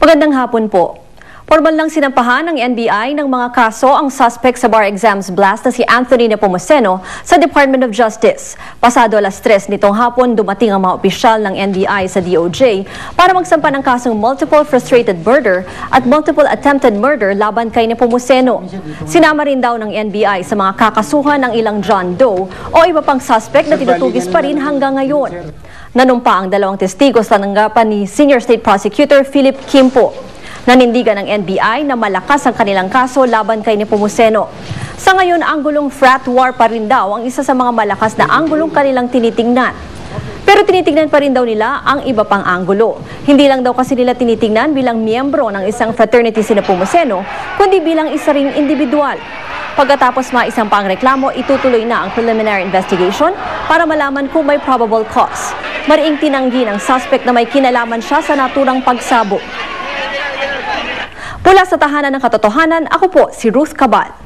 Magandang hapon po. Formal lang sinampahan ng NBI ng mga kaso ang suspect sa bar exams blast na si Anthony Nepomuceno sa Department of Justice. Pasado alas 3 nitong hapon, dumating ang mga opisyal ng NBI sa DOJ para magsampa ng kasong multiple frustrated murder at multiple attempted murder laban kay Nepomuceno. Sinama rin daw ng NBI sa mga kakasuhan ng ilang John Doe o iba pang suspect na tinutugis pa rin hanggang ngayon. Nanumpa ang dalawang testigo sa tanggapan ni Senior State Prosecutor Philip Kimpo. Nanindigan ng NBI na malakas ang kanilang kaso laban kay Nepomuceno. Sa ngayon, anggulong frat war pa rin daw ang isa sa mga malakas na anggulong kanilang tinitingnan. Pero tinitingnan pa rin daw nila ang iba pang anggulo. Hindi lang daw kasi nila tinitingnan bilang miyembro ng isang fraternity si Nepomuceno, kundi bilang isa ring individual. Pagkatapos maisang pa ang reklamo, itutuloy na ang preliminary investigation para malaman kung may probable cause. Mariing tinanggi ng suspect na may kinalaman siya sa naturang pagsabog. Mula sa Tahanan ng Katotohanan, ako po si Ruth Cabal.